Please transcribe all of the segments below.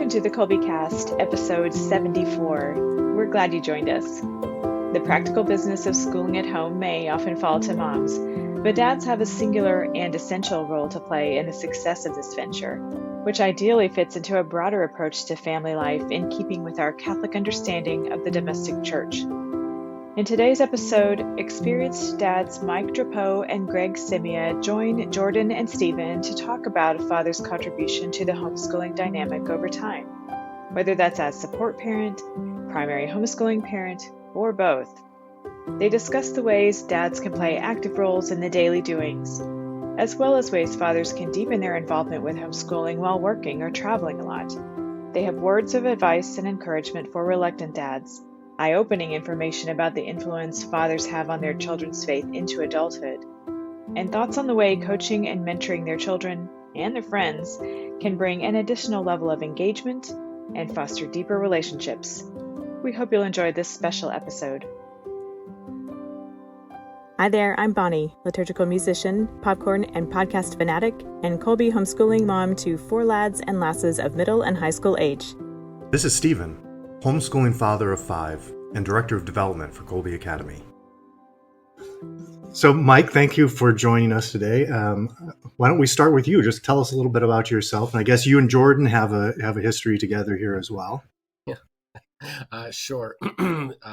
Welcome to the Kolbe Cast, episode 74. We're glad you joined us. The practical business of schooling at home may often fall to moms, but dads have a singular and essential role to play in the success of this venture, which ideally fits into a broader approach to family life in keeping with our Catholic understanding of the domestic church. In today's episode, experienced dads Mike Drapeau and Greg Simia join Jordan and Stephen to talk about a father's contribution to the homeschooling dynamic over time, whether that's as support parent, primary homeschooling parent, or both. They discuss the ways dads can play active roles in the daily doings, as well as ways fathers can deepen their involvement with homeschooling while working or traveling a lot. They have words of advice and encouragement for reluctant dads, eye-opening information about the influence fathers have on their children's faith into adulthood, and thoughts on the way coaching and mentoring their children and their friends can bring an additional level of engagement and foster deeper relationships. We hope you'll enjoy this special episode. Hi there, I'm Bonnie, liturgical musician, popcorn and podcast fanatic, and Kolbe homeschooling mom to 4 lads and lasses of middle and high school age. This is Stephen, homeschooling father of 5 and director of development for Kolbe Academy. So, Mike, thank you for joining us today. Why don't we start with you? Just tell us a little bit about yourself. And I guess you and Jordan have a history together here as well. Yeah, sure.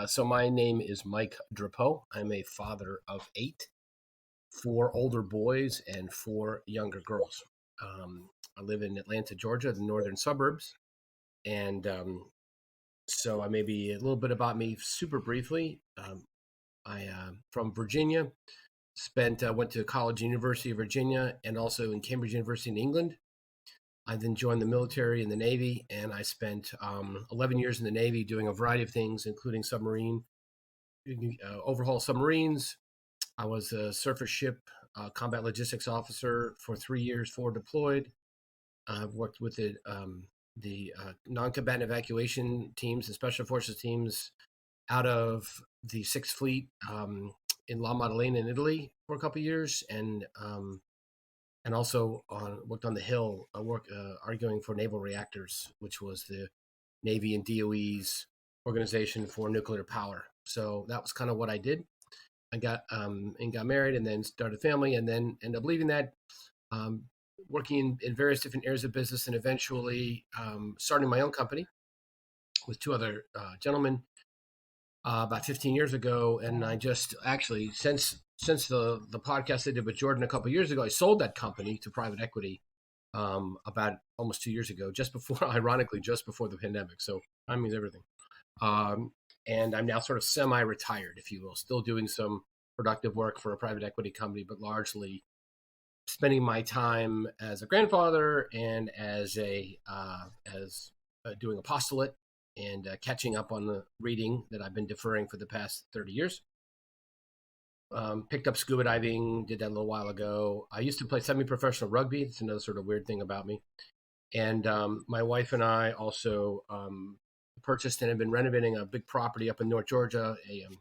So my name is Mike Drapeau. I'm a father of 8, 4 older boys and 4 younger girls. I live in Atlanta, Georgia, the northern suburbs. And so I maybe a little bit about me super briefly. I'm from Virginia, went to college, University of Virginia, and also in Cambridge University in England. I then joined the military and the Navy, and I spent 11 years in the Navy doing a variety of things, including overhaul submarines. I was a surface ship combat logistics officer for 3 years, 4 deployed. I've worked with the non-combatant evacuation teams and special forces teams out of the 6th Fleet in La Maddalena in Italy for a couple of years, and also worked on the Hill, arguing for naval reactors, which was the Navy and DOE's organization for nuclear power. So that was kind of what I did. I got married and then started a family, and then ended up leaving that, working in various different areas of business, and eventually starting my own company with 2 other gentlemen about 15 years ago. And I just actually, since the podcast I did with Jordan a couple of years ago, I sold that company to private equity about almost 2 years ago, ironically, just before the pandemic. So time means everything. And I'm now sort of semi-retired, if you will, still doing some productive work for a private equity company, but largely spending my time as a grandfather and as doing apostolate and catching up on the reading that I've been deferring for the past 30 years. Picked up scuba diving, did that a little while ago. I used to play semi-professional rugby. It's another sort of weird thing about me. And my wife and I also purchased and have been renovating a big property up in North Georgia, it's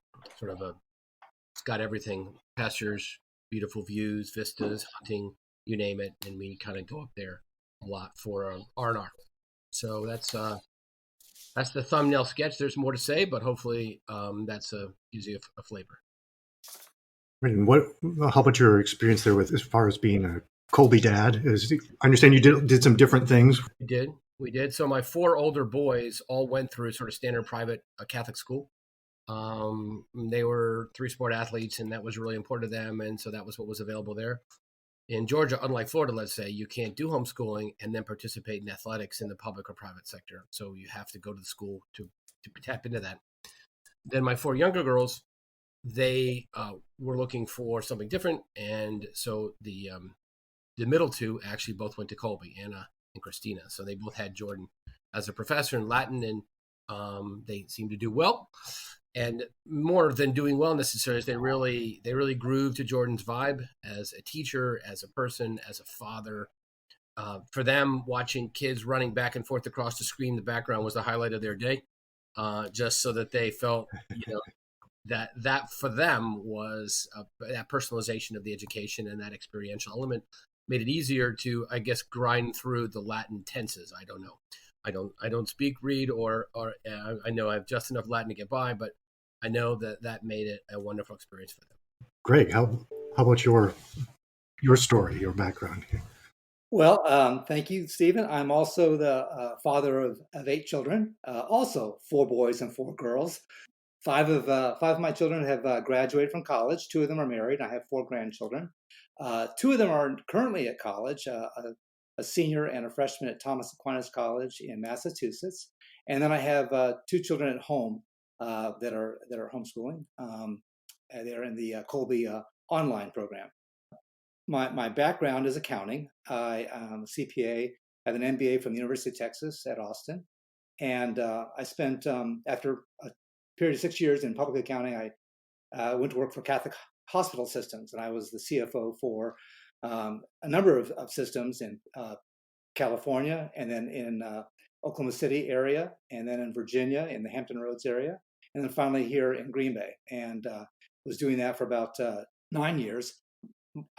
got everything, pastures, beautiful views, vistas, hunting, you name it. And we kind of go up there a lot for R&R. So that's the thumbnail sketch. There's more to say, but hopefully that's gives you a flavor. And how about your experience there with as far as being a Kolbe dad? I understand you did some different things. We did. So my 4 older boys all went through sort of standard private Catholic school. They were 3-sport athletes, and that was really important to them. And so that was what was available there. In Georgia, unlike Florida, let's say, you can't do homeschooling and then participate in athletics in the public or private sector. So you have to go to the school to tap into that. Then my 4 younger girls, they were looking for something different. And so the middle 2 actually both went to Kolbe, Anna and Christina. So they both had Jordan as a professor in Latin, and they seemed to do well. And more than doing well necessarily, they really grooved to Jordan's vibe as a teacher, as a person, as a father. For them, watching kids running back and forth across the screen in the background was the highlight of their day, just so that they felt, that for them was that personalization of the education and that experiential element made it easier to, I guess, grind through the Latin tenses. I don't know. I don't speak, read, or I know I have just enough Latin to get by, but I know that made it a wonderful experience for them. Greg, how about your story, your background here? Well, thank you, Stephen. I'm also the father of 8 children, also 4 boys and 4 girls. Five of my children have graduated from college. 2 of them are married. I have 4 grandchildren. 2 of them are currently at college, a senior and a freshman at Thomas Aquinas College in Massachusetts. And then I have 2 children at home that are homeschooling. They're in the Kolbe online program. My background is accounting. I am a CPA, have an MBA from the University of Texas at Austin. And I spent, after a period of 6 years in public accounting, I went to work for Catholic hospital systems. And I was the CFO for a number of systems in California, and then in Oklahoma City area, and then in Virginia in the Hampton Roads area, and then finally here in Green Bay. And was doing that for about 9 years.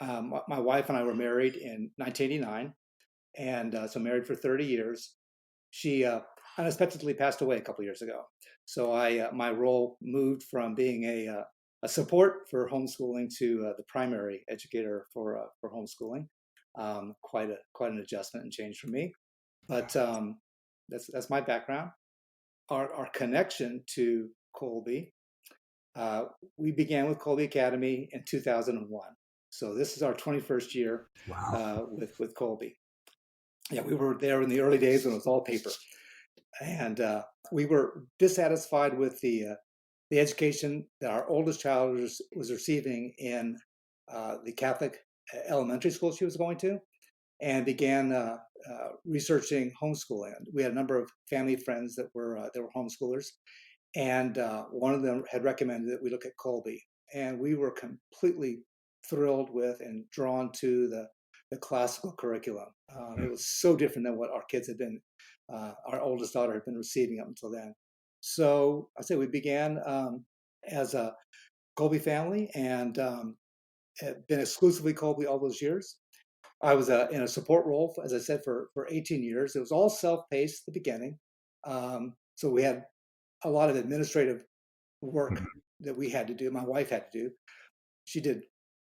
My wife and I were married in 1989, and so married for 30 years. She unexpectedly passed away a couple years ago. So my role moved from being a support for homeschooling to the primary educator for homeschooling. Quite an adjustment and change for me, but that's my background. Our connection to Kolbe, we began with Kolbe Academy in 2001. So this is our 21st year. Wow. With Kolbe. Yeah, we were there in the early days when it was all paper, and we were dissatisfied with the education that our oldest child was receiving in the Catholic elementary school she was going to, and began researching homeschooling. We had a number of family friends that were homeschoolers, and one of them had recommended that we look at Kolbe, and we were completely thrilled with and drawn to the classical curriculum. It was so different than what our kids had been, our oldest daughter had been receiving up until then. So I say we began as a Kolbe family, and had been exclusively Kolbe all those years. I was in a support role, as I said, for 18 years. It was all self-paced at the beginning. So we had a lot of administrative work that we had to do, my wife had to do. She did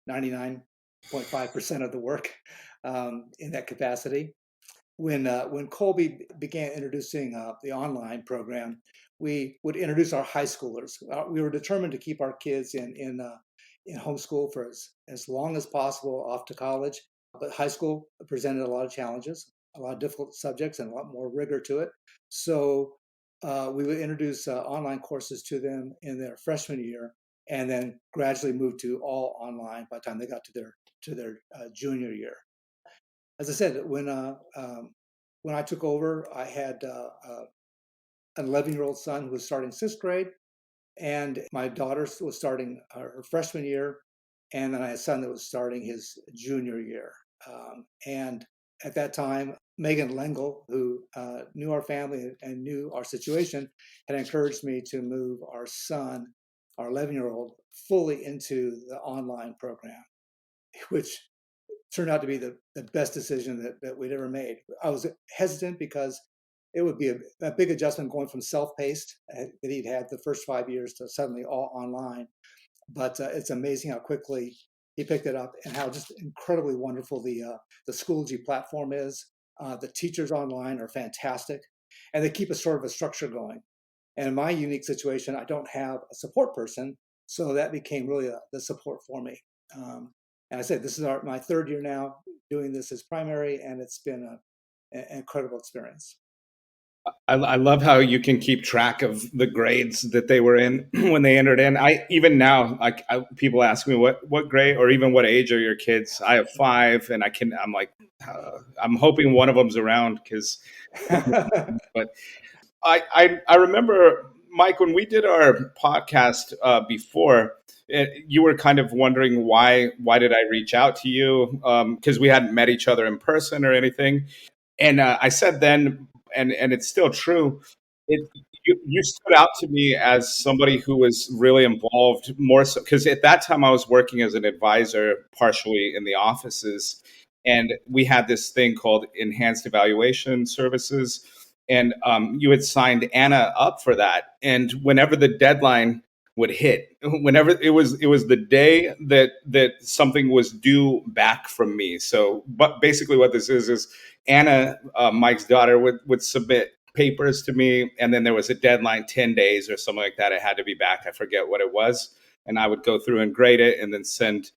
99.5% of the work in that capacity. When Kolbe began introducing the online program, we would introduce our high schoolers. We were determined to keep our kids in homeschool for as long as possible off to college. But high school presented a lot of challenges, a lot of difficult subjects, and a lot more rigor to it. So we would introduce online courses to them in their freshman year, and then gradually move to all online by the time they got to their junior year. As I said, when I took over, I had an 11-year-old son who was starting 6th grade, and my daughter was starting her freshman year, and then I had a son that was starting his junior year. And at that time, Megan Lengel, who knew our family and knew our situation, had encouraged me to move our son, our 11-year-old, fully into the online program, which turned out to be the best decision that we'd ever made. I was hesitant because it would be a big adjustment going from self-paced that he'd had the first 5 years to suddenly all online. But it's amazing how quickly he picked it up and how just incredibly wonderful the Schoology platform is. The teachers online are fantastic, and they keep a sort of a structure going. And in my unique situation, I don't have a support person, so that became really the support for me. And I said, this is my 3rd year now doing this as primary, and it's been an incredible experience. I love how you can keep track of the grades that they were in when they entered in. Even now, people ask me what grade or even what age are your kids. I have 5, and I'm like, I'm hoping one of them's around because. But I remember, Mike, when we did our podcast before, you were kind of wondering why did I reach out to you, because we hadn't met each other in person or anything. And I said then, and it's still true, you stood out to me as somebody who was really involved more so, because at that time I was working as an advisor partially in the offices, and we had this thing called enhanced evaluation services. and you had signed Anna up for that. And whenever the deadline would hit, whenever it was the day that something was due back from me. So, but basically, what this is Anna, Mike's daughter, would submit papers to me, and then there was a deadline, 10 days or something like that. It had to be back. I forget what it was, and I would go through and grade it, and then send.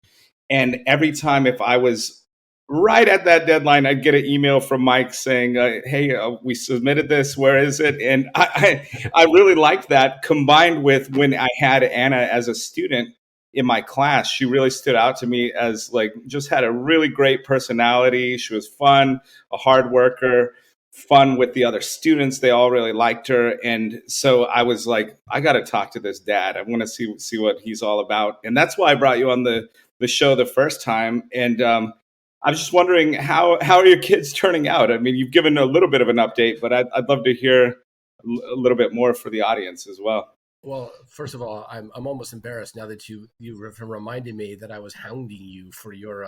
And every time, if I was right at that deadline, I'd get an email from Mike saying, "Hey, we submitted this. Where is it?" And I really liked that. Combined with when I had Anna as a student in my class, she really stood out to me as like just had a really great personality. She was fun, a hard worker, fun with the other students. They all really liked her, and so I was like, I got to talk to this dad. I want to see what he's all about, and that's why I brought you on the show the first time. And I was just wondering how are your kids turning out? I mean, you've given a little bit of an update, but I'd love to hear a little bit more for the audience as well. Well, first of all, I'm almost embarrassed now that you reminded me that I was hounding you for your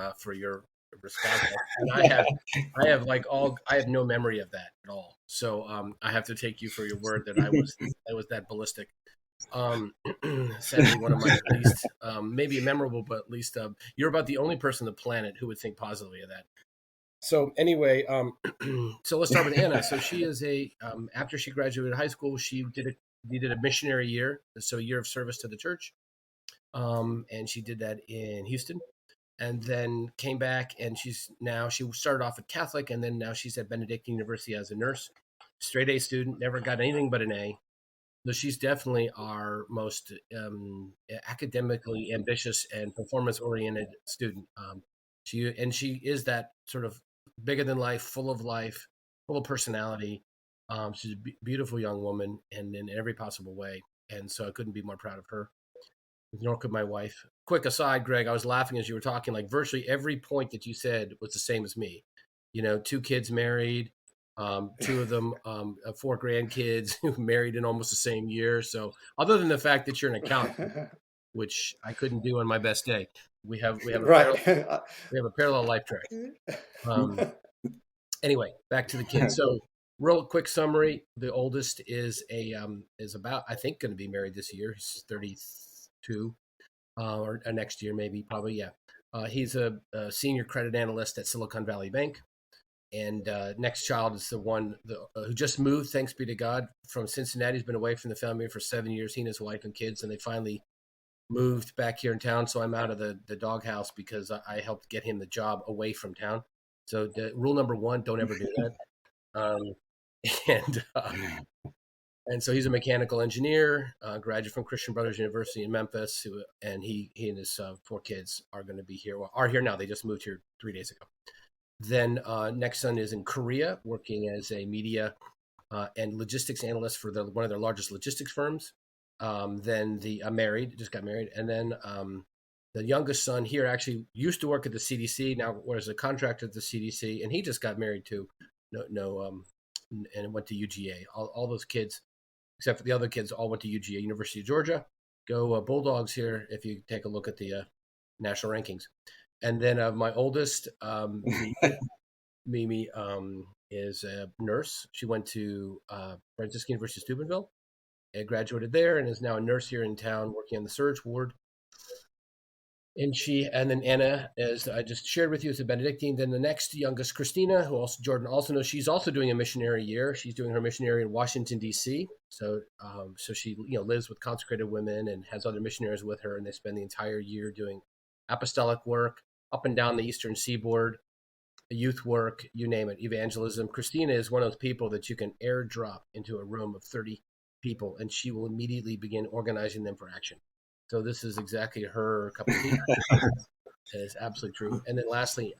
response, and I have no memory of that at all. So I have to take you for your word that I was that ballistic. Sadly, one of my least, maybe memorable, but at least you're about the only person on the planet who would think positively of that. So anyway, so let's start with Anna. So she is after she graduated high school, she did a missionary year, so a year of service to the church, and she did that in Houston, and then came back, and she started off at Catholic, and then now she's at Benedictine University as a nurse, straight A student, never got anything but an A. So she's definitely our most academically ambitious and performance-oriented student. She is that sort of bigger than life, full of personality. She's a beautiful young woman, and in every possible way. And so I couldn't be more proud of her. Nor could my wife. Quick aside, Greg, I was laughing as you were talking. Like virtually every point that you said was the same as me. 2 kids married. 2 of them, 4 grandkids who married in almost the same year. So other than the fact that you're an accountant, which I couldn't do on my best day, we have a right. parallel life track. Anyway, back to the kids. So real quick summary: the oldest is about, I think, going to be married this year. He's 32, or next year maybe, probably, yeah. He's a senior credit analyst at Silicon Valley Bank. And next child is the one who just moved, thanks be to God, from Cincinnati. He's been away from the family for 7 years, he and his wife and kids, and they finally moved back here in town. So I'm out of the doghouse because I helped get him the job away from town. So rule number 1, don't ever do that. And so he's a mechanical engineer, graduate from Christian Brothers University in Memphis, and he and his 4 kids are going to be here. Well, are here now. They just moved here 3 days ago. Then next son is in Korea, working as a media and logistics analyst for one of their largest logistics firms. Then just got married. And then the youngest son here actually used to work at the CDC, now was a contractor at the CDC, and he just got married too. And went to UGA. All those kids, except for the other kids, all went to UGA, University of Georgia. Go Bulldogs here if you take a look at the national rankings. And then my oldest, Mimi, is a nurse. She went to Franciscan University of Steubenville and graduated there, and is now a nurse here in town working on the surge ward. And then Anna, as I just shared with you, is a Benedictine. Then the next youngest, Christina, who Jordan also knows, she's also doing a missionary year. She's doing her missionary in Washington, D.C. So she lives with consecrated women and has other missionaries with her, and they spend the entire year doing apostolic work up and down the Eastern Seaboard, youth work, you name it, evangelism. Christina is one of those people that you can airdrop into a room of 30 people, and she will immediately begin organizing them for action. So this is exactly her cup of tea. That is absolutely true. And then lastly,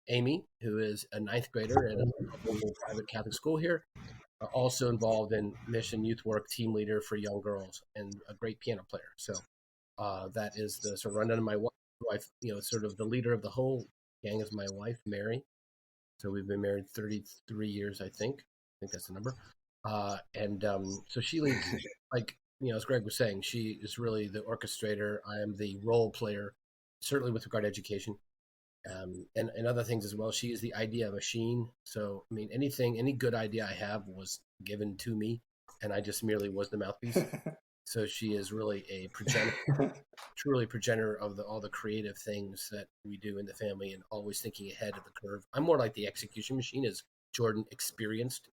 Amy, who is a 9th grader at a local private Catholic school here, also involved in mission youth work, team leader for young girls, and a great piano player. So that is the sort of rundown of my wife. Sort of the leader of the whole gang is my wife, Mary. So we've been married 33 years, I think. I think that's the number. So she leads, as Greg was saying, she is really the orchestrator. I am the role player, certainly with regard to education, and other things as well. She is the idea machine. So, I mean, any good idea I have was given to me, and I just merely was the mouthpiece. So she is really a progenitor, truly progenitor of all the creative things that we do in the family, and always thinking ahead of the curve. I'm more like the execution machine, as Jordan experienced,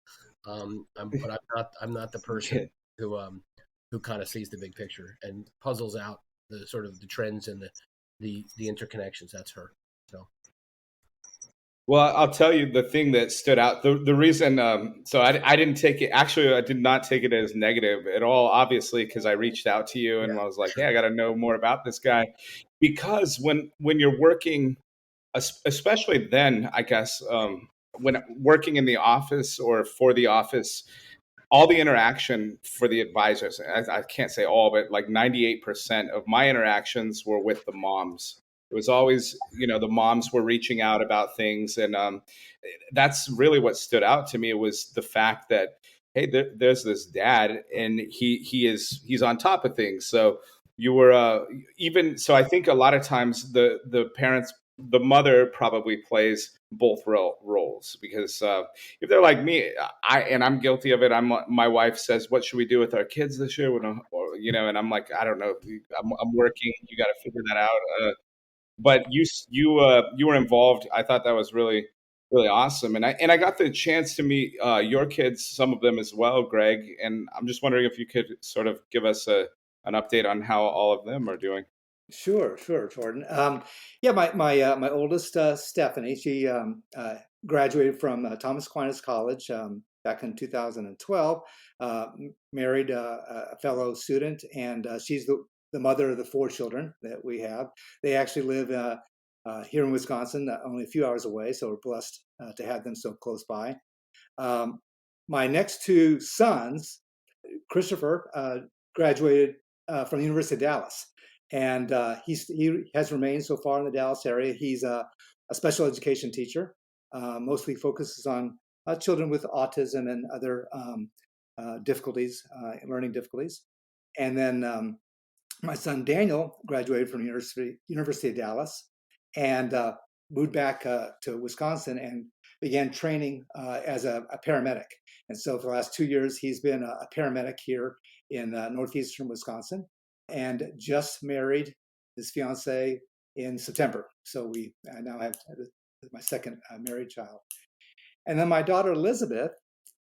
but I'm not the person who kind of sees the big picture and puzzles out the sort of the trends and the interconnections. That's her. So. Well, I'll tell you the thing that stood out. The reason, so I didn't take it. Actually, I did not take it as negative at all. Obviously, because I reached out to you and I was like, "Hey, I got to know more about this guy." Because when you're working, especially then, I guess, when working in the office or for the office, all the interaction for the advisors, I can't say all, but like 98% of my interactions were with the moms. It was always, the moms were reaching out about things. And that's really what stood out to me. It was the fact that, hey, there's this dad and he's on top of things. So you were so I think a lot of times the parents, the mother probably plays both roles, because if they're like me, I'm guilty of it. My wife says, "What should we do with our kids this year?" And I'm like, I don't know. I'm working. You got to figure that out. But you were involved. I thought that was really really awesome, and I got the chance to meet your kids, some of them as well, Greg. And I'm just wondering if you could sort of give us an update on how all of them are doing. Sure, Jordan. Yeah, my oldest Stephanie, she graduated from Thomas Aquinas College back in 2012. Married a fellow student, and she's the mother of the 4 children that we have. They actually live here in Wisconsin, only a few hours away, so we're blessed to have them so close by. My next 2 sons, Christopher, graduated from the University of Dallas. And he has remained so far in the Dallas area. He's a special education teacher, mostly focuses on children with autism and other difficulties, learning difficulties. And then my son Daniel graduated from University of Dallas and moved back to Wisconsin and began training as a paramedic. And so for the last 2 years, he's been a paramedic here in northeastern Wisconsin, and just married his fiance in September. So we now have my second married child. And then my daughter Elizabeth,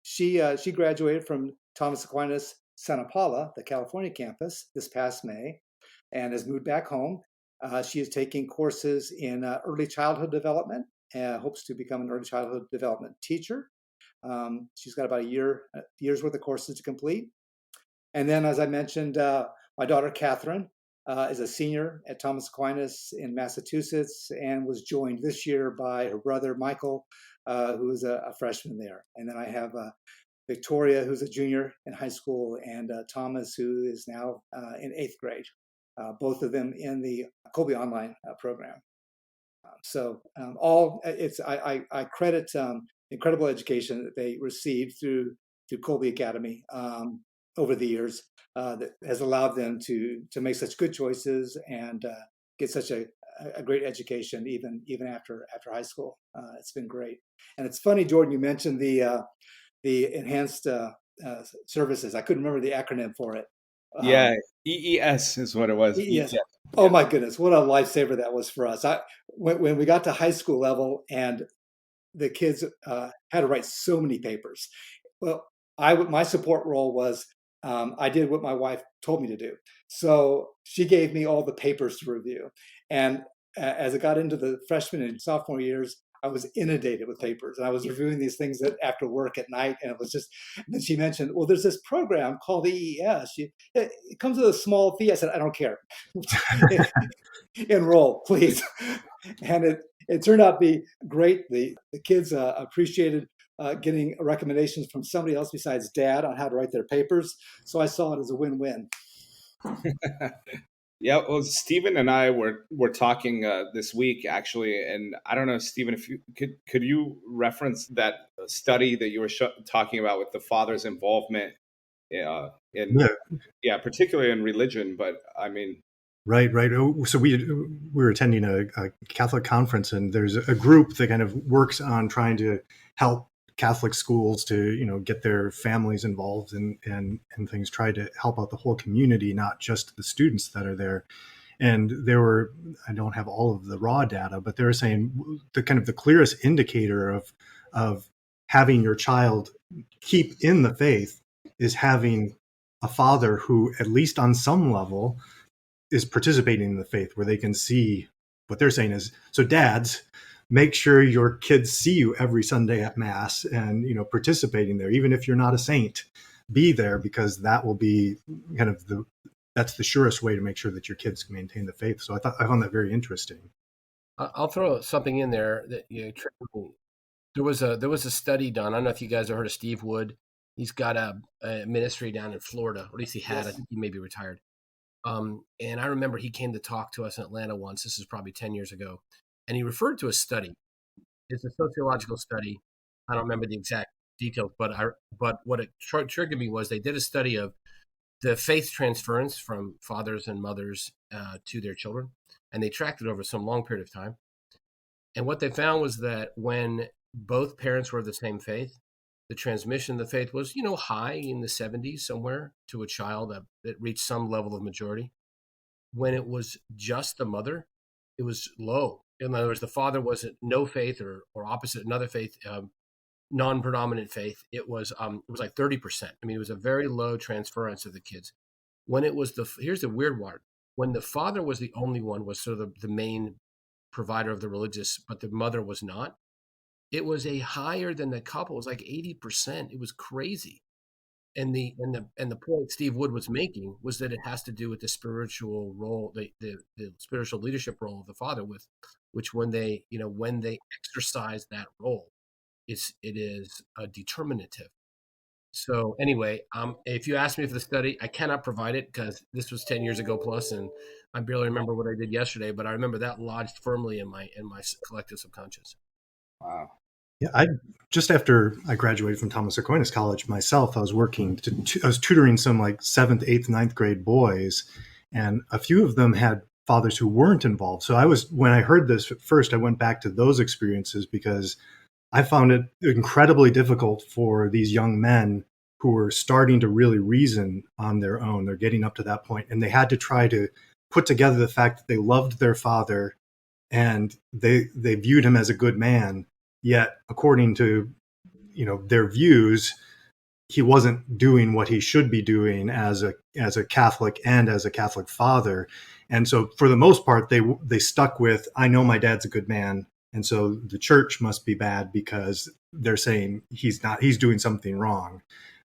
she graduated from Thomas Aquinas Santa Paula, the California campus, this past May, and has moved back home. She is taking courses in early childhood development and hopes to become an early childhood development teacher. She's got about a year's worth of courses to complete. And then, as I mentioned, my daughter Catherine is a senior at Thomas Aquinas in Massachusetts and was joined this year by her brother Michael, who is a freshman there. And then I have Victoria, who's a junior in high school, and Thomas, who is now in 8th grade. Both of them in the Kolbe online program. I credit incredible education that they received through Kolbe Academy over the years that has allowed them to make such good choices and get such a great education even after high school. It's been great. And it's funny, Jordan, you mentioned the enhanced services. I couldn't remember the acronym for it. Yeah, EES is what it was. EES. Oh my goodness, what a lifesaver that was for us. When we got to high school level and the kids had to write so many papers. Well, my support role was I did what my wife told me to do. So she gave me all the papers to review. And as I got into the freshman and sophomore years, I was inundated with papers, and I was reviewing these things after work at night. And it was just, and then she mentioned, well, there's this program called the EES. It comes with a small fee. I said, I don't care. Enroll, please. And it turned out to be great. The kids appreciated getting recommendations from somebody else besides dad on how to write their papers. So I saw it as a win-win. Yeah, well, Stephen and I were talking this week, actually, and I don't know, Stephen, if you could you reference that study that you were talking about with the father's involvement particularly in religion, but I mean. Right. So we were attending a Catholic conference, and there's a group that kind of works on trying to help Catholic schools to, get their families involved and things, try to help out the whole community, not just the students that are there. And I don't have all of the raw data, but they were saying the clearest indicator of having your child keep in the faith is having a father who, at least on some level, is participating in the faith, where they can see what they're saying is, so dads, make sure your kids see you every Sunday at mass and, participating there, even if you're not a saint, be there, because that will be that's the surest way to make sure that your kids can maintain the faith. So I found that very interesting. I'll throw something in there that there was a study done. I don't know if you guys have heard of Steve Wood. He's got a ministry down in Florida, or at least he had. Yes. I think he may be retired. And I remember he came to talk to us in Atlanta once. This is probably 10 years ago. And he referred to a study. It's a sociological study. I don't remember the exact details, but what it triggered me was they did a study of the faith transference from fathers and mothers to their children. And they tracked it over some long period of time. And what they found was that when both parents were of the same faith, the transmission of the faith was, high in the 70s somewhere to a child that reached some level of majority. When it was just the mother, it was low. In other words, the father wasn't no faith or opposite another faith, non-predominant faith. It was like 30%. I mean, it was a very low transference of the kids. When it was here's the weird part. When the father was the only one, was sort of the main provider of the religious, but the mother was not, it was a higher than the couple. It was like 80%. It was crazy. And the point Steve Wood was making was that it has to do with the spiritual role, the spiritual leadership role of the father, which when they exercise that role, it is determinative. So anyway, if you ask me for the study, I cannot provide it because this was 10 years ago plus, and I barely remember what I did yesterday. But I remember that lodged firmly in my collective subconscious. Wow. Yeah, just after I graduated from Thomas Aquinas College myself, I was working. I was tutoring some like 7th, 8th, 9th grade boys, and a few of them had fathers who weren't involved. So when I heard this at first, I went back to those experiences because I found it incredibly difficult for these young men who were starting to really reason on their own. They're getting up to that point, and they had to try to put together the fact that they loved their father and they viewed him as a good man. Yet, according to their views, he wasn't doing what he should be doing as a Catholic and as a Catholic father. And so, for the most part, they stuck with, I know my dad's a good man, and so the church must be bad because they're saying he's doing something wrong.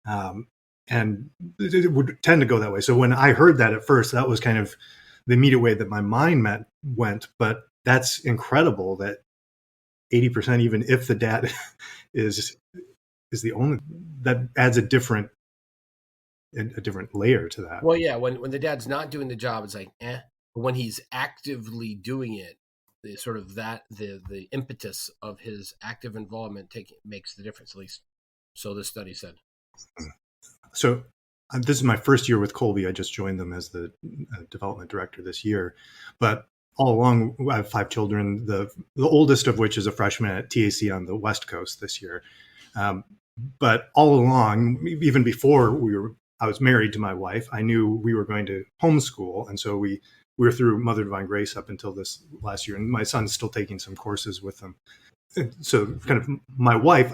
And it would tend to go that way. So when I heard that at first, that was kind of the immediate way that my mind went. But that's incredible that 80%, even if the dad is the only, that adds a different layer to that. Well, yeah, when the dad's not doing the job, it's like, But when he's actively doing it, the impetus of his active involvement makes the difference, at least so the study said. So this is my first year with Kolbe. I just joined them as the development director this year, but all along, I have 5 children, the oldest of which is a freshman at TAC on the West Coast this year. But all along, even before I was married to my wife, I knew we were going to homeschool. And so we were through Mother Divine Grace up until this last year. And my son's still taking some courses with them. So kind of my wife,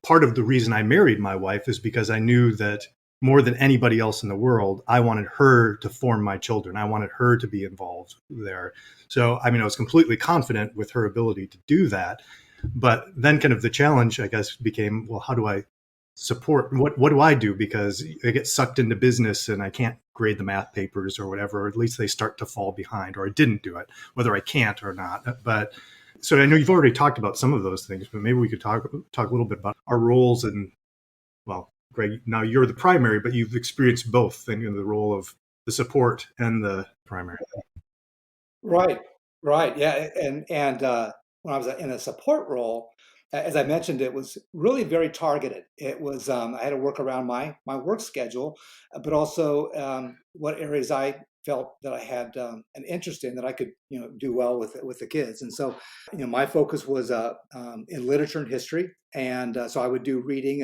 part of the reason I married my wife is because I knew that more than anybody else in the world, I wanted her to form my children. I wanted her to be involved there. So, I was completely confident with her ability to do that. But then kind of the challenge, I guess, became, well, how do I support? What do I do? Because I get sucked into business and I can't grade the math papers or whatever, or at least they start to fall behind, or I didn't do it, whether I can't or not. But so I know you've already talked about some of those things, but maybe we could talk a little bit about our roles. And, well, Greg, now you're the primary, but you've experienced both in the role of the support and the primary. Right. Yeah. And when I was in a support role, as I mentioned, it was really very targeted. It was, I had to work around my work schedule, but also what areas I felt that I had an interest in, that I could do well with the kids. And so my focus was in literature and history, and so I would do reading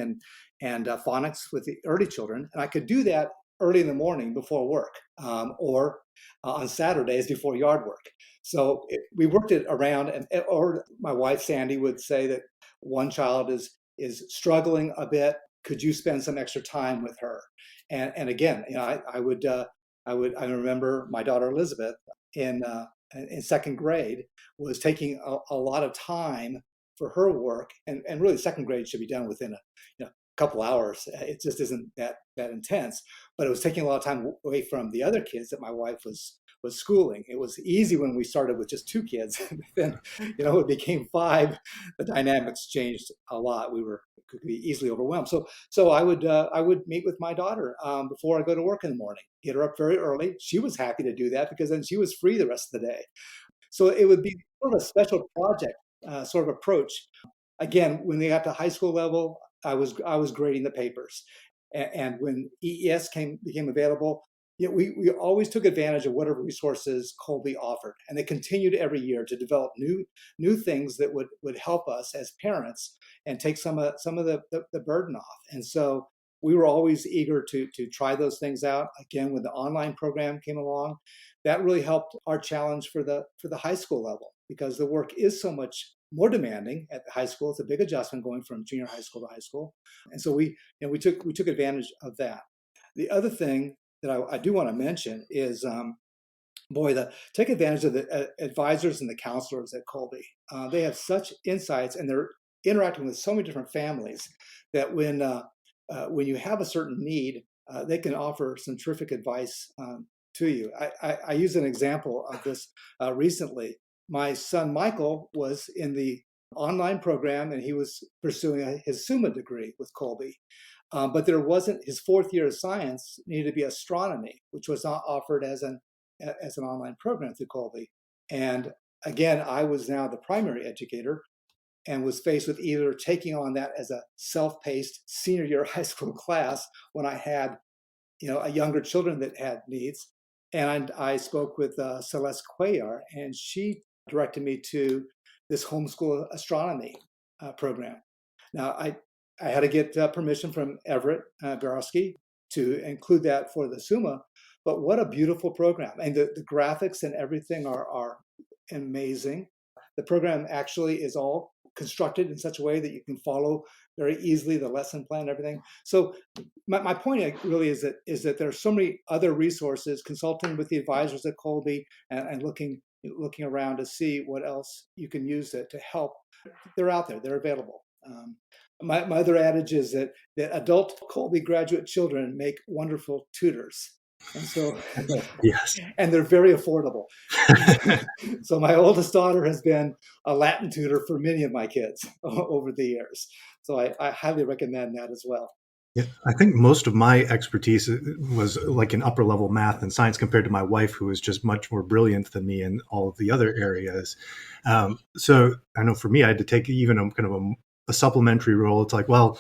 and phonics with the early children, and I could do that early in the morning before work, or on Saturdays before yard work. So we worked it around, or my wife Sandy would say that one child is struggling a bit. Could you spend some extra time with her? And again, I remember my daughter Elizabeth in second grade was taking a lot of time for her work, and really second grade should be done within a couple hours. It just isn't that intense, but it was taking a lot of time away from the other kids that my wife was schooling. It was easy when we started with just 2 kids. Then it became 5. The dynamics changed a lot. Could be easily overwhelmed. So I would meet with my daughter before I go to work in the morning, get her up very early. She was happy to do that because then she was free the rest of the day. So it would be sort of a special project sort of approach. Again, when they got to high school level, I was grading the papers, and when EES became available, we always took advantage of whatever resources Kolbe offered, and they continued every year to develop new things that would help us as parents and take some of the burden off. And so we were always eager to try those things out. Again, when the online program came along, that really helped our challenge for the high school level, because the work is so much more demanding at the high school. It's a big adjustment going from junior high school to high school, and so we took advantage of that. The other thing that I do want to mention is, take advantage of the advisors and the counselors at Kolbe. They have such insights, and they're interacting with so many different families that when you have a certain need, they can offer some terrific advice to you. I use an example of this recently. My son Michael was in the online program, and he was pursuing his Summa degree with Kolbe. But there wasn't, his 4th year of science needed to be astronomy, which was not offered as an online program through Kolbe. And again, I was now the primary educator and was faced with either taking on that as a self-paced senior year high school class when I had, a younger children that had needs. And I spoke with Celeste Cuellar, and she directed me to this homeschool astronomy program. Now, I had to get permission from Everett Borowski to include that for the Summa, but what a beautiful program. And the graphics and everything are amazing. The program actually is all constructed in such a way that you can follow very easily the lesson plan and everything. So my point really is that there are so many other resources, consulting with the advisors at Kolbe and looking around to see what else you can use to help. They're out there, they're available. My other adage is that adult Kolbe graduate children make wonderful tutors. And so, Yes. And they're very affordable. So my oldest daughter has been a Latin tutor for many of my kids over the years. So I highly recommend that as well. Yeah, I think most of my expertise was like in upper level math and science compared to my wife, who is just much more brilliant than me in all of the other areas. So I know for me, I had to take even a supplementary role. It's like, well,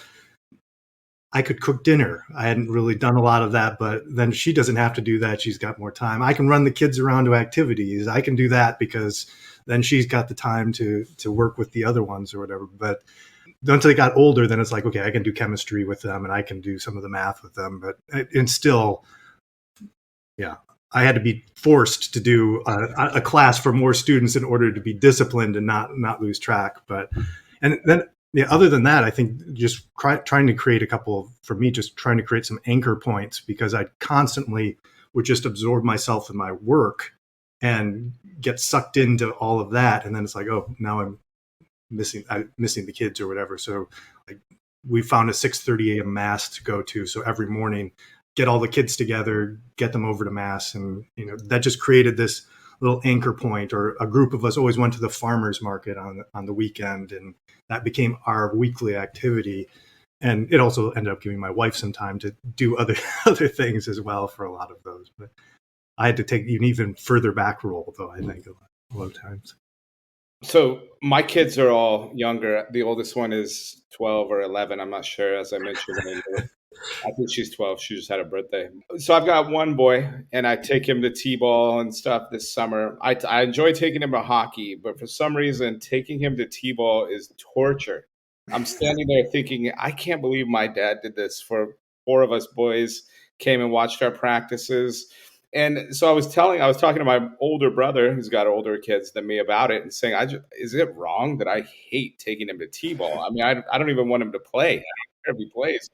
I could cook dinner. I hadn't really done a lot of that, but then she doesn't have to do that. She's got more time. I can run the kids around to activities. I can do that because then she's got the time to work with the other ones or whatever. But until they got older, then it's like, okay, I can do chemistry with them and I can do some of the math with them. And still, yeah, I had to be forced to do a class for more students in order to be disciplined and not lose track. And then, yeah, other than that, I think just trying to create trying to create some anchor points, because I constantly would just absorb myself in my work and get sucked into all of that. And then it's like, oh, now I'm missing the kids or whatever. So we found a 6:30 a.m. mass to go to. So every morning, get all the kids together, get them over to mass. And, that just created this little anchor point. Or a group of us always went to the farmer's market on the weekend, and that became our weekly activity. And it also ended up giving my wife some time to do other things as well for a lot of those. But I had to take an even further back role, though, I think, a lot of times. So my kids are all younger. The oldest one is 12 or 11. I'm not sure, as I mentioned. I think she's 12. She just had a birthday. So I've got one boy, and I take him to t-ball and stuff this summer. I enjoy taking him to hockey, but for some reason, taking him to t-ball is torture. I'm standing there thinking, I can't believe my dad did this for four of us boys, came and watched our practices. And so I was talking to my older brother, who's got older kids than me, about it, and saying, is it wrong that I hate taking him to t-ball? I mean, I don't even want him to play. I don't care if he plays.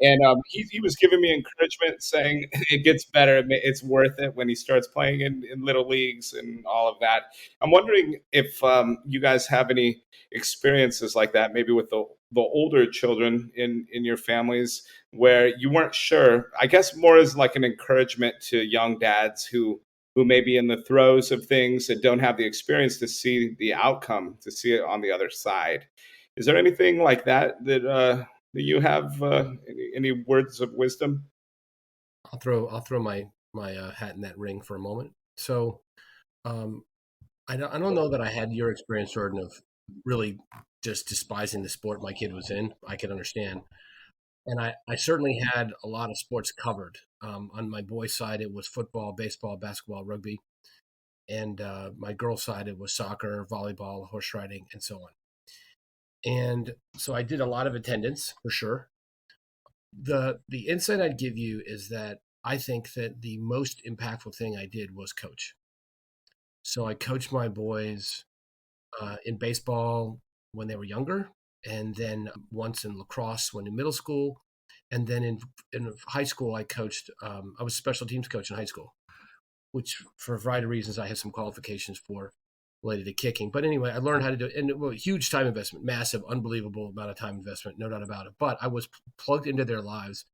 And he was giving me encouragement, saying it gets better. It's worth it when he starts playing in little leagues and all of that. I'm wondering if you guys have any experiences like that, maybe with the older children in your families, where you weren't sure. I guess more as like an encouragement to young dads who may be in the throes of things and don't have the experience to see the outcome, to see it on the other side. Is there anything like that do you have any words of wisdom? I'll throw my hat in that ring for a moment. So um, I don't know that I had your experience, Jordan, of really just despising the sport my kid was in. I can understand, and I certainly had a lot of sports covered. On my boys' side, it was football, baseball, basketball, rugby, and my girls' side, it was soccer, volleyball, horse riding, and so on. And so I did a lot of attendance for sure. The insight I'd give you is that I think that the most impactful thing I did was coach. So I coached my boys in baseball when they were younger, and then once in lacrosse when in middle school, and then in high school I coached. I was a special teams coach in high school, which for a variety of reasons I have some qualifications for related to kicking. But anyway, I learned how to do it, and it was a huge time investment, massive, unbelievable amount of time investment, no doubt about it. But I was plugged into their lives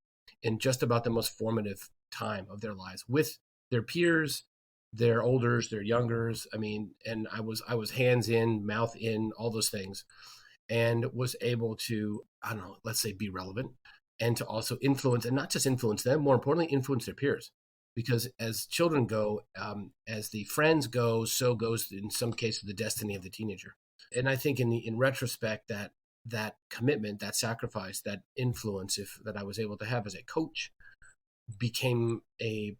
in just about the most formative time of their lives with their peers, their olders, their youngers. I mean, and I was hands in, mouth in, all those things, and was able to, I don't know, let's say be relevant and to also influence, and not just influence them, more importantly, influence their peers. Because as children go, as the friends go, so goes in some cases the destiny of the teenager. And I think in retrospect that commitment, that sacrifice, that influence, if that I was able to have as a coach, became a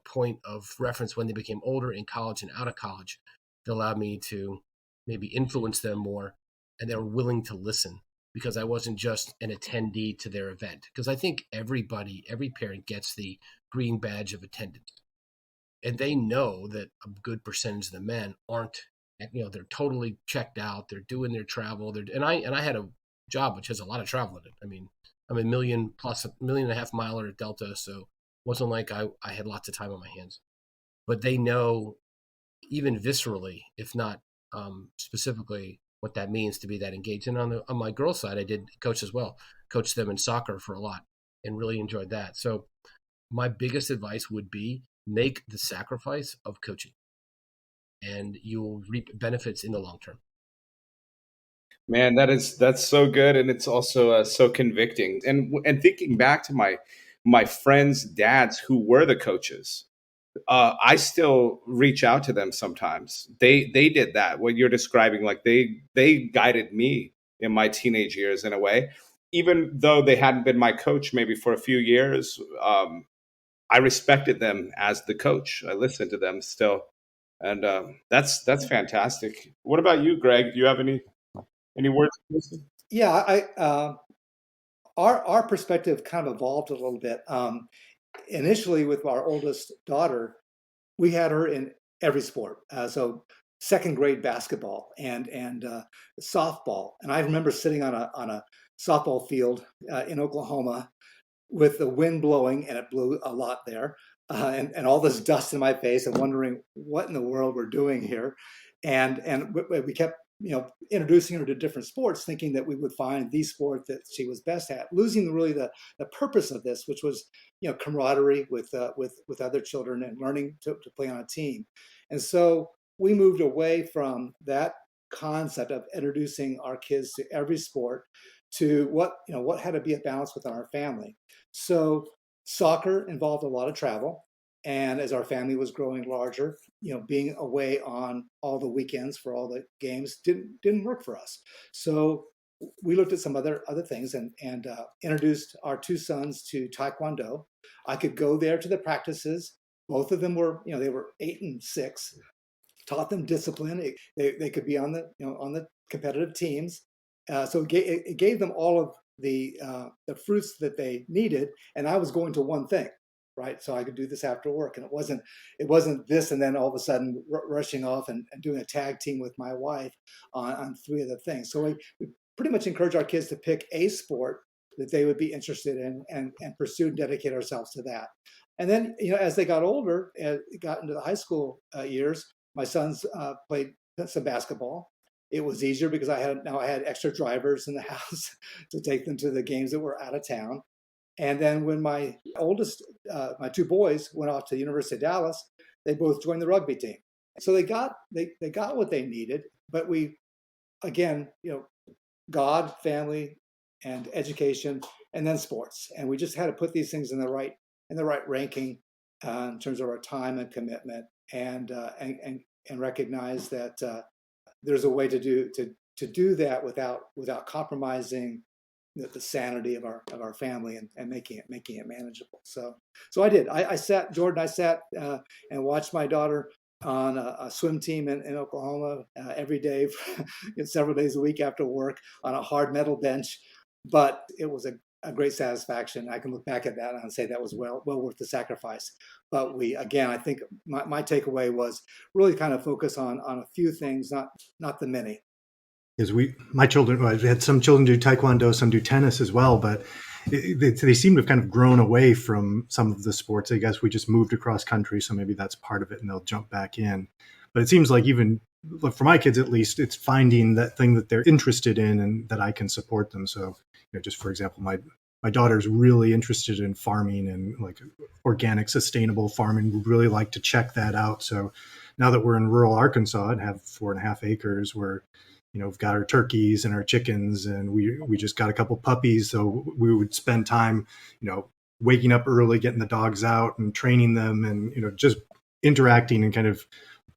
point of reference when they became older in college and out of college. That allowed me to maybe influence them more, and they were willing to listen because I wasn't just an attendee to their event. Because I think everybody, every parent gets the green badge of attendance, and they know that a good percentage of the men aren't. They're totally checked out. They're doing their travel. And I had a job which has a lot of travel in it. I mean, I'm a 1.5 million miler at Delta, so it wasn't like I had lots of time on my hands. But they know, even viscerally, if not specifically, what that means to be that engaged. And on my girls' side, I did coach as well, coached them in soccer for a lot, and really enjoyed that. So my biggest advice would be make the sacrifice of coaching, and you'll reap benefits in the long term. Man, that's so good, and it's also so convicting. And thinking back to my friends' dads who were the coaches, I still reach out to them sometimes. They did that. What you're describing, like they guided me in my teenage years in a way, even though they hadn't been my coach maybe for a few years. I respected them as the coach. I listened to them still, and that's fantastic. What about you, Greg? Do you have any words of wisdom? Yeah, our perspective kind of evolved a little bit. Initially, with our oldest daughter, we had her in every sport. So second grade basketball and softball. And I remember sitting on a softball field in Oklahoma with the wind blowing, and it blew a lot there, and all this dust in my face, and wondering what in the world we're doing here. And we kept introducing her to different sports, thinking that we would find the sport that she was best at, losing really the purpose of this, which was camaraderie with other children and learning to play on a team. And so we moved away from that concept of introducing our kids to every sport to what had to be a balance within our family. So soccer involved a lot of travel, and as our family was growing larger, being away on all the weekends for all the games didn't work for us. So we looked at some other things and introduced our two sons to Taekwondo. I could go there to the practices. Both of them were, they were 8 and 6. Taught them discipline. They could be on the competitive teams. So it gave them all of the fruits that they needed, and I was going to one thing, right? So I could do this after work, and it wasn't this, and then all of a sudden rushing off and doing a tag team with my wife on 3 other things. So we pretty much encourage our kids to pick a sport that they would be interested in and pursue and dedicate ourselves to that. And then, as they got older, got into the high school years, my sons played some basketball. It was easier because I had extra drivers in the house to take them to the games that were out of town. And then when my oldest, my 2 boys went off to the University of Dallas, they both joined the rugby team. So they got what they needed. But we, again, God, family, and education, and then sports. And we just had to put these things in the right ranking in terms of our time and commitment, and recognize that there's a way to do that without compromising the sanity of our family and making it manageable. So I did. I sat and watched my daughter on a swim team in Oklahoma every day, several days a week after work on a hard metal bench. But it was a great satisfaction. I can look back at that and say that was well worth the sacrifice. But I think my takeaway was really kind of focus on a few things, not the many. Is my children, I had some children do Taekwondo, some do tennis as well, but they seem to have kind of grown away from some of the sports. I guess we just moved across country, so maybe that's part of it, and they'll jump back in. But it seems like even for my kids, at least, it's finding that thing that they're interested in and that I can support them. So, just for example, my daughter's really interested in farming and like organic, sustainable farming. Would really like to check that out. So now that we're in rural Arkansas and have 4.5 acres, we've got our turkeys and our chickens, and we just got a couple puppies. So we would spend time, waking up early, getting the dogs out and training them, and, just interacting and kind of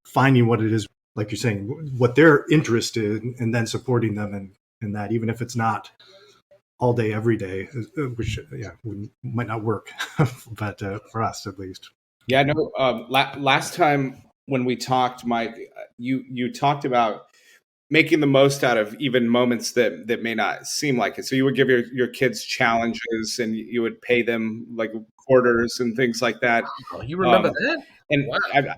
finding what it is, like you're saying, what they're interested in, and then supporting them in that, even if it's not all day, every day, which might not work, but for us at least. Yeah, no. Last time when we talked, Mike, you talked about making the most out of even moments that may not seem like it. So you would give your kids challenges, and you would pay them like quarters and things like that. Oh, you remember that? And wow.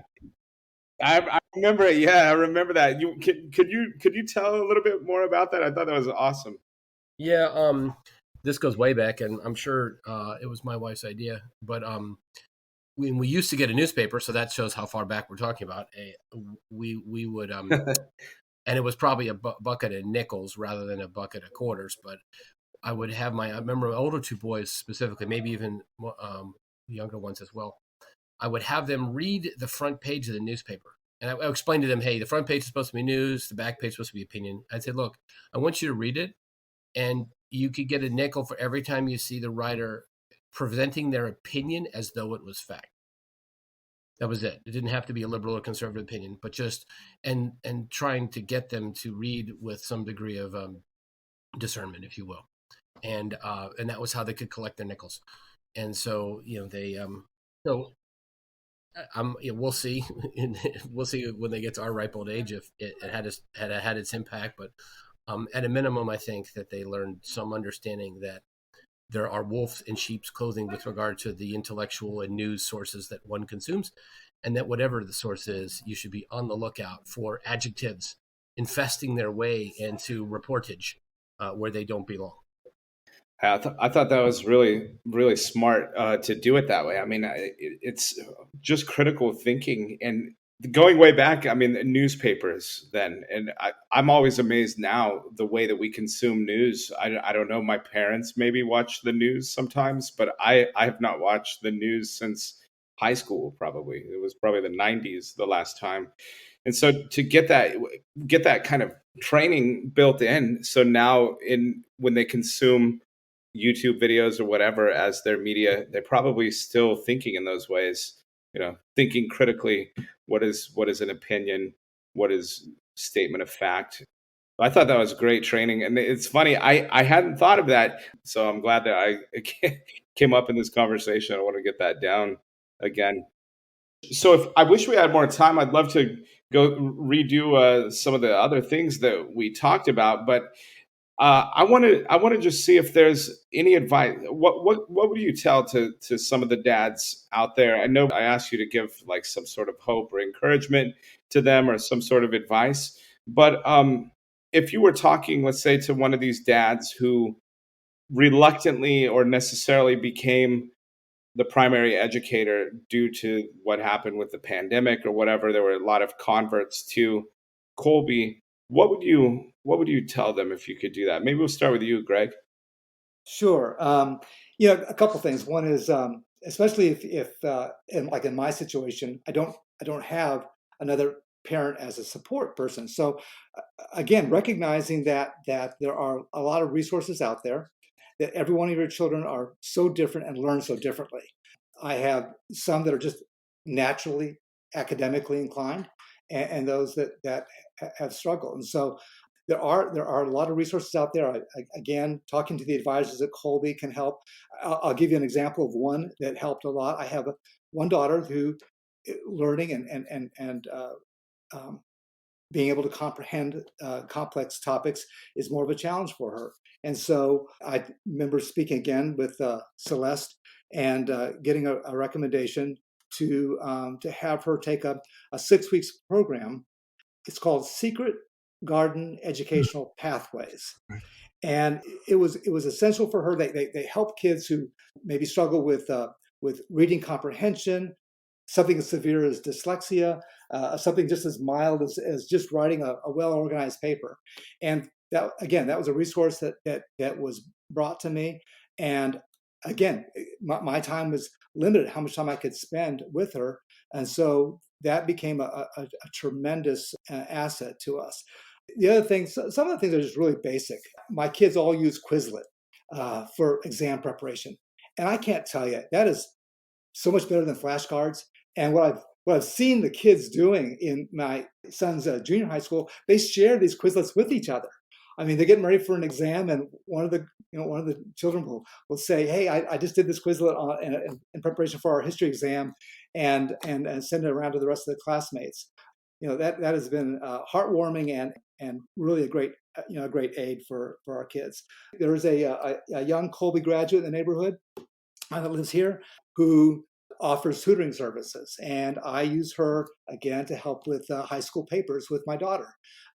I remember it. Yeah, I remember that. Could you tell a little bit more about that? I thought that was awesome. Yeah, this goes way back, and I'm sure it was my wife's idea. But we used to get a newspaper, so that shows how far back we're talking about. We would, and it was probably a bucket of nickels rather than a bucket of quarters. But I would have I remember my older 2 boys specifically, maybe even younger ones as well. I would have them read the front page of the newspaper. And I explained to them, hey, the front page is supposed to be news, the back page is supposed to be opinion. I'd say, look, I want you to read it, and you could get a nickel for every time you see the writer presenting their opinion as though it was fact. That was it. It didn't have to be a liberal or conservative opinion, but just and trying to get them to read with some degree of discernment, if you will, and that was how they could collect their nickels. And so they we'll see. We'll see when they get to our ripe old age if it had its impact. But at a minimum, I think that they learned some understanding that there are wolves in sheep's clothing with regard to the intellectual and news sources that one consumes, and that whatever the source is, you should be on the lookout for adjectives infesting their way into reportage where they don't belong. I thought that was really, really smart to do it that way. I mean, it's just critical thinking and going way back. I mean, newspapers then, and I'm always amazed now the way that we consume news. I don't know. My parents maybe watch the news sometimes, but I have not watched the news since high school. Probably it was probably the 90s the last time. And so to get that kind of training built in, so now when they consume YouTube videos or whatever as their media, they're probably still thinking in those ways, thinking critically, what is an opinion, what is statement of fact. I thought that was great training. And it's funny, I hadn't thought of that. So I'm glad that I came up in this conversation. I want to get that down again. So if I wish we had more time, I'd love to go redo some of the other things that we talked about. But I want to just see if there's any advice. What would you tell to some of the dads out there? I know I asked you to give like some sort of hope or encouragement to them or some sort of advice. But if you were talking, let's say, to one of these dads who reluctantly or necessarily became the primary educator due to what happened with the pandemic or whatever, there were a lot of converts to Kolbe. What would you tell them if you could do that? Maybe we'll start with you, Greg. Sure. A couple things. One is, especially in my situation, I don't have another parent as a support person. So again, recognizing that there are a lot of resources out there, that every one of your children are so different and learn so differently. I have some that are just naturally academically inclined, and those that have struggled. And so there are a lot of resources out there. Again, talking to the advisors at Kolbe can help. I'll give you an example of one that helped a lot. I have one daughter who learning and being able to comprehend complex topics is more of a challenge for her. And so I remember speaking again with Celeste and getting a recommendation to have her take a 6 weeks program. It's called Secret Garden Educational Pathways. And it was essential for her. They help kids who maybe struggle with reading comprehension, something as severe as dyslexia, something just as mild as just writing a well-organized paper. And that was a resource that was brought to me. And again, my time was limited, how much time I could spend with her. And so that became a tremendous asset to us. The other thing, some of the things are just really basic. My kids all use Quizlet for exam preparation. And I can't tell you, that is so much better than flashcards. And what I've seen the kids doing in my son's junior high school, they share these Quizlets with each other. I mean, they're getting ready for an exam, and one of the children will say, "Hey, I just did this Quizlet in preparation for our history exam," and send it around to the rest of the classmates. That has been heartwarming and really a great aid for our kids. There is a young Kolbe graduate in the neighborhood that lives here who offers tutoring services, and I use her again to help with high school papers with my daughter,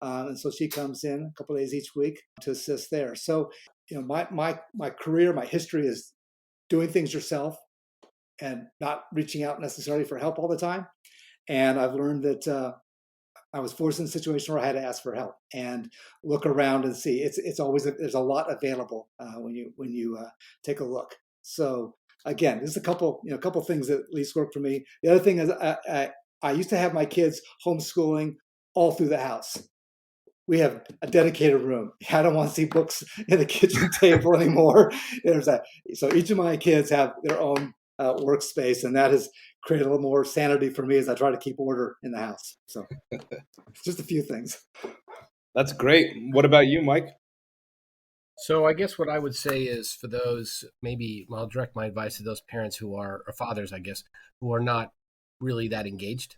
and so she comes in a couple of days each week to assist there. So my career, my history is doing things yourself and not reaching out necessarily for help all the time. And I've learned that I was forced in a situation where I had to ask for help and look around and see. It's always there's a lot available when you take a look. So again, there's a couple things that at least work for me. The other thing is I used to have my kids homeschooling all through the house. We have a dedicated room. I don't want to see books in the kitchen table anymore. So each of my kids have their own workspace, and that has created a little more sanity for me as I try to keep order in the house. So just a few things. That's great. What about you, Mike? So I guess what I would say is for those, I'll direct my advice to those parents who are, or fathers, I guess, who are not really that engaged.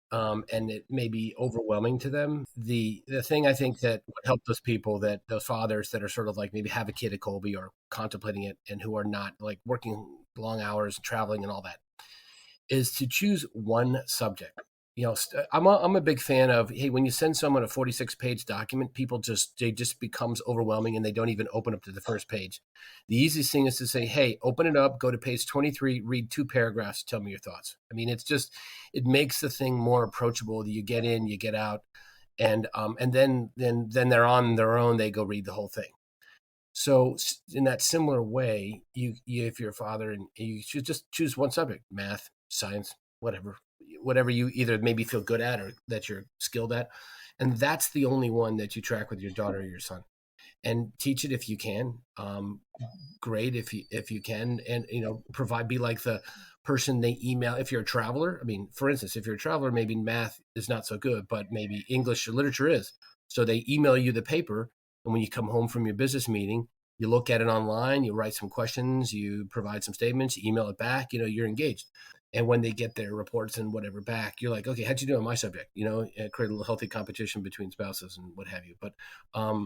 And it may be overwhelming to them. The thing I think that would help those people, those fathers that are sort of like maybe have a kid at Kolbe or contemplating it and who are not like working long hours, traveling and all that, is to choose one subject. I'm a big fan of, hey, when you send someone a 46-page document, they just becomes overwhelming and they don't even open up to the first page. The easiest thing is to say, hey, open it up, go to page 23, read 2 paragraphs, tell me your thoughts. I mean, it makes the thing more approachable. You get in, you get out, and then they're on their own. They go read the whole thing. So in that similar way, you if you're a father, and you should just choose one subject: math, science, whatever you either maybe feel good at or that you're skilled at. And that's the only one that you track with your daughter or your son, and teach it if you can. Great if you can, and be like the person they email. If you're a traveler, I mean, for instance, if you're a traveler, maybe math is not so good, but maybe English or literature is. So they email you the paper, and when you come home from your business meeting, you look at it online, you write some questions, you provide some statements, you email it back, you're engaged. And when they get their reports and whatever back, you're like, okay, how'd you do on my subject? Create a little healthy competition between spouses and what have you. But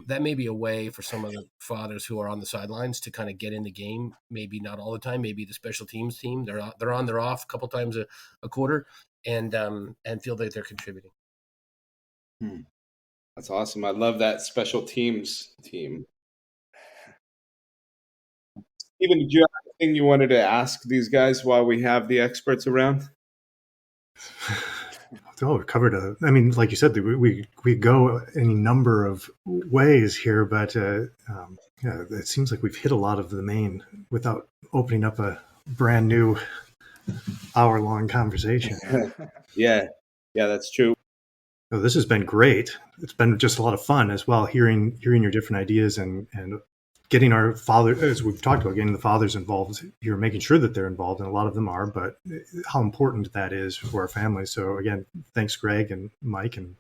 that may be a way for some of the fathers who are on the sidelines to kind of get in the game. Maybe not all the time. Maybe the special teams team, they're on, they're off a couple times a quarter, and feel that they're contributing. That's awesome. I love that special teams team. Steven, did you have anything you wanted to ask these guys while we have the experts around? Oh, we covered like you said, we go any number of ways here, but it seems like we've hit a lot of the main without opening up a brand new hour-long conversation. Yeah, that's true. So this has been great. It's been just a lot of fun as well, hearing your different ideas and getting our father, as we've talked about, getting the fathers involved. You're making sure that they're involved, and a lot of them are, but how important that is for our families. So again, thanks Greg and Mike and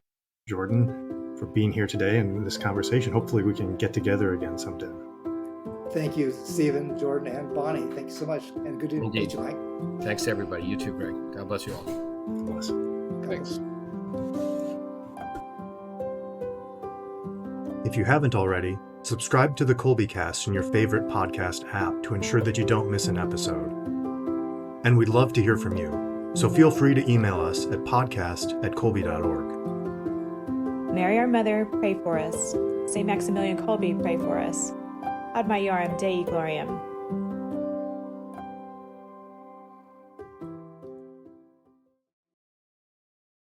Jordan for being here today and this conversation. Hopefully we can get together again someday. Thank you, Stephen, Jordan, and Bonnie. Thank you so much. And good to meet you, Mike. Thanks to everybody. You too, Greg. God bless you all. God bless. Thanks. If you haven't already, subscribe to the Kolbe Cast in your favorite podcast app to ensure that you don't miss an episode. And we'd love to hear from you, so feel free to email us at podcast@kolbe.org. Mary our Mother, pray for us. St. Maximilian Kolbe, pray for us. Ad Maiorum Dei Gloriam.